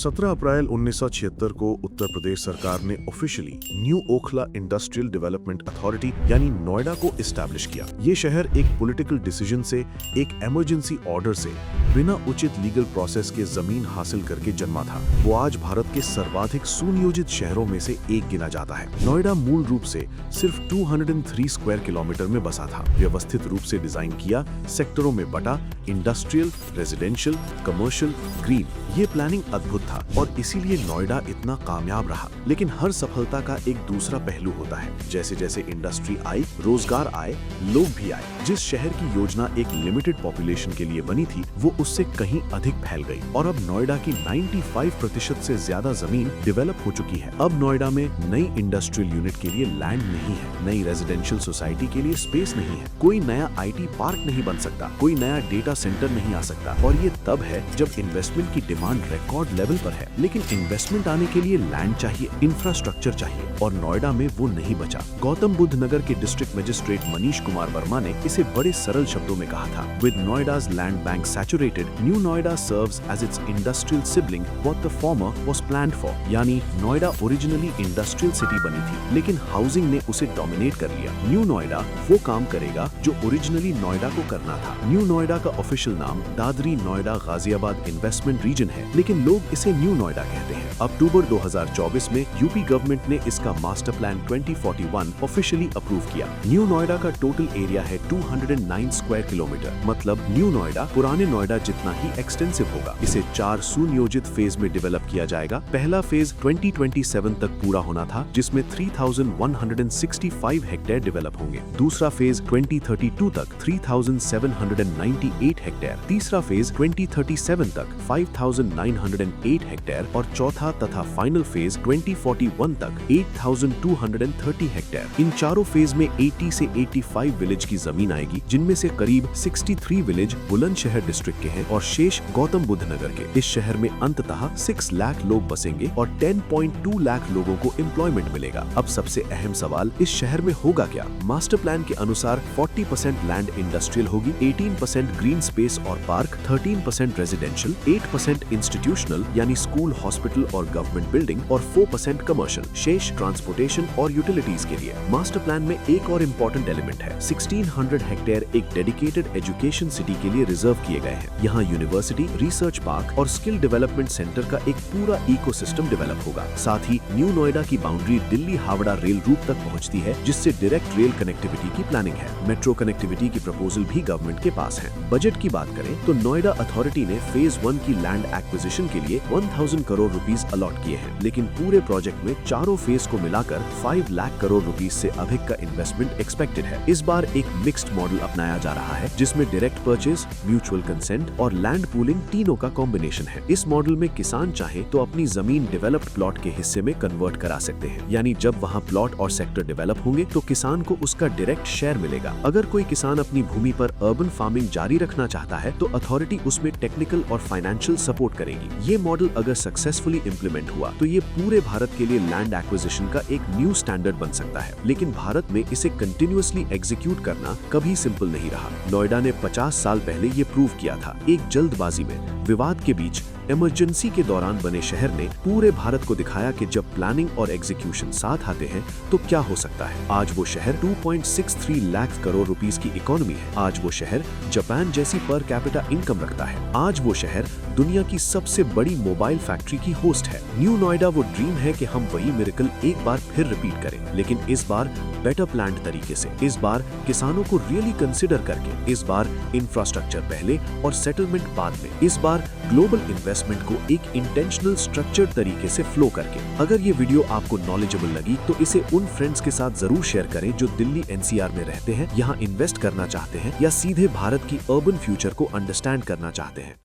17 अप्रैल 1976 को उत्तर प्रदेश सरकार ने officially new Okhla industrial development authority यानी नोएडा को इस्टेब्लिश किया। ये शहर एक पॉलिटिकल डिसीजन से, एक इमरजेंसी ऑर्डर से, बिना उचित लीगल प्रोसेस के जमीन हासिल करके जन्मा था। वो आज भारत के सर्वाधिक सुनियोजित शहरों में से एक गिना जाता है। नोएडा मूल रूप से सिर्फ 203 स्क्वायर किलोमीटर में बसा था। व्यवस्थित रूप से डिजाइन किया, सेक्टरों में बटा, इंडस्ट्रियल, रेजिडेंशियल, कमर्शियल, ग्रीन। ये प्लानिंग अद्भुत था और इसीलिए नोएडा इतना कामयाब रहा। लेकिन हर सफलता का एक दूसरा पहलू होता है। जैसे जैसे इंडस्ट्री आई, रोजगार आए, लोग भी आए। जिस शहर की योजना एक लिमिटेड पॉपुलेशन के लिए बनी थी, वो उससे कहीं अधिक फैल गई और अब नोएडा की 95% से ज्यादा जमीन डेवलप हो चुकी है। अब नोएडा में नई इंडस्ट्रियल यूनिट के लिए लैंड नहीं है, नई रेजिडेंशियल सोसाइटी के लिए स्पेस नहीं है, कोई नया IT पार्क नहीं बन सकता, कोई नया डेटा सेंटर नहीं आ सकता। और ये तब है जब इन्वेस्टमेंट की डिमांड रिकॉर्ड लेवल पर है। लेकिन इन्वेस्टमेंट आने के लिए लैंड चाहिए, इंफ्रास्ट्रक्चर चाहिए, और नोएडा में वो नहीं बचा। गौतम बुद्ध नगर के डिस्ट्रिक्ट मजिस्ट्रेट मनीष कुमार वर्मा ने इसे बड़े सरल शब्दों में कहा था, with नोएडा's land bank saturated, New Noida serves as its industrial sibling what the former was planned for। यानी नोएडा ओरिजिनली इंडस्ट्रियल सिटी बनी थी, लेकिन हाउसिंग ने उसे डोमिनेट कर लिया। न्यू नोएडा वो काम करेगा जो ओरिजिनली नोएडा को करना था। न्यू नोएडा का ऑफिशियल नाम दादरी नोएडा गाजियाबाद इन्वेस्टमेंट रीजन है, लेकिन लोग इसे न्यू नोएडा कहते हैं। अक्टूबर 2024 में यूपी गवर्नमेंट ने इसका मास्टर प्लान 2041 ऑफिशियली अप्रूव किया। न्यू नोएडा का टोटल एरिया है 209 स्क्वायर किलोमीटर, मतलब न्यू नोएडा पुराने नोएडा जितना ही एक्सटेंसिव होगा। इसे 4 सुनियोजित फेज में डेवलप किया जाएगा। पहला फेज 2027 तक पूरा होना था, जिसमें 3165 हेक्टेयर डेवलप होंगे। दूसरा फेज 2032 तक 3798 हेक्टेयर, तीसरा फेज 2037 तक 5908 हेक्टेयर और चौथा तथा फाइनल फेज 2041 तक 8230 हेक्टेयर। इन चारों फेज में 80 से 85 विलेज की जमीन आएगी, जिनमें से करीब 63 विलेज बुलंदशहर डिस्ट्रिक्ट के हैं और शेष गौतम बुद्ध नगर के। इस शहर में अंततः 6 लाख लोग बसेंगे और 10.2 लाख लोगों को एम्प्लॉयमेंट मिलेगा। अब सबसे अहम सवाल, इस शहर में होगा क्या? मास्टर प्लान के अनुसार 40% लैंड इंडस्ट्रियल होगी, 18% ग्रीन स्पेस और पार्क, 13% रेजिडेंशियल, 8% इंस्टीट्यूशनल यानी स्कूल, हॉस्पिटल और गवर्नमेंट बिल्डिंग और 4% कमर्शियल, शेष ट्रांसपोर्टेशन और यूटिलिटीज के लिए। मास्टर प्लान में एक और इम्पोर्टेंट एलिमेंट है, 1600 हेक्टेयर एक डेडिकेटेड एजुकेशन सिटी के लिए रिजर्व किए गए हैं। यहाँ यूनिवर्सिटी, रिसर्च पार्क और स्किल डेवलपमेंट सेंटर का एक पूरा इकोसिस्टम डेवलप होगा। साथ ही न्यू नोएडा की boundary Delhi Howrah rail route तक पहुँचती है, जिससे डायरेक्ट रेल कनेक्टिविटी की प्लानिंग है। मेट्रो कनेक्टिविटी की प्रपोजल भी गवर्नमेंट के पास है। बजट की बात करें तो नोएडा अथॉरिटी ने फेज 1 की लैंड एक्विजिशन के लिए 1000 करोड़ रुपीस अलॉट किए हैं, लेकिन पूरे प्रोजेक्ट में चारों फेज को मिलाकर 5 लाख करोड़ रुपीस से अधिक का इन्वेस्टमेंट एक्सपेक्टेड है। इस बार एक मिक्स्ड मॉडल अपनाया जा रहा है, जिसमें डायरेक्ट परचेज, म्यूचुअल कंसेंट और लैंड पूलिंग तीनों का कॉम्बिनेशन है। इस मॉडल में किसान चाहे तो अपनी जमीन डेवलप्ड प्लॉट के हिस्से में कन्वर्ट करा सकते हैं, यानी जब वहाँ प्लॉट और सेक्टर डेवलप होंगे तो किसान को उसका डायरेक्ट शेयर मिलेगा। अगर कोई किसान अपनी भूमि पर अर्बन फार्मिंग जारी रखना चाहता है तो अथॉरिटी उसमें टेक्निकल और फाइनेंशियल सपोर्ट करेगी। ये मॉडल अगर सक्सेसफुली इम्प्लीमेंट हुआ तो ये पूरे भारत के लिए लैंड एक्विजिशन का एक न्यू स्टैंडर्ड बन सकता है। लेकिन भारत में इसे कंटिन्यूअसली एग्जीक्यूट करना कभी सिंपल नहीं रहा। नोएडा ने 50 साल पहले ये प्रूव किया था। एक जल्दबाजी में, विवाद के बीच, इमरजेंसी के दौरान बने शहर ने पूरे भारत को दिखाया कि जब प्लानिंग और एग्जीक्यूशन साथ आते हैं तो क्या हो सकता है। आज वो शहर 2.63 लाख करोड़ रुपीस की इकोनॉमी है। आज वो शहर जापान जैसी पर कैपिटा इनकम रखता है। आज वो शहर दुनिया की सबसे बड़ी मोबाइल फैक्ट्री की होस्ट है। न्यू नोएडा वो ड्रीम है कि हम वही मिरेकल एक बार फिर रिपीट करें, लेकिन इस बार बेटर प्लान्ड तरीके से, इस बार किसानों को रियली कंसिडर करके, इस बार इंफ्रास्ट्रक्चर पहले और सेटलमेंट बाद में, इस बार ग्लोबल इन्वेस्टमेंट को एक इंटेंशनल स्ट्रक्चर्ड तरीके से फ्लो करके। अगर ये वीडियो आपको नॉलेजेबल लगी तो इसे उन फ्रेंड्स के साथ जरूर शेयर करें जो दिल्ली NCR में रहते हैं, यहाँ इन्वेस्ट करना चाहते हैं या सीधे भारत की अर्बन फ्यूचर को अंडरस्टैंड करना चाहते हैं।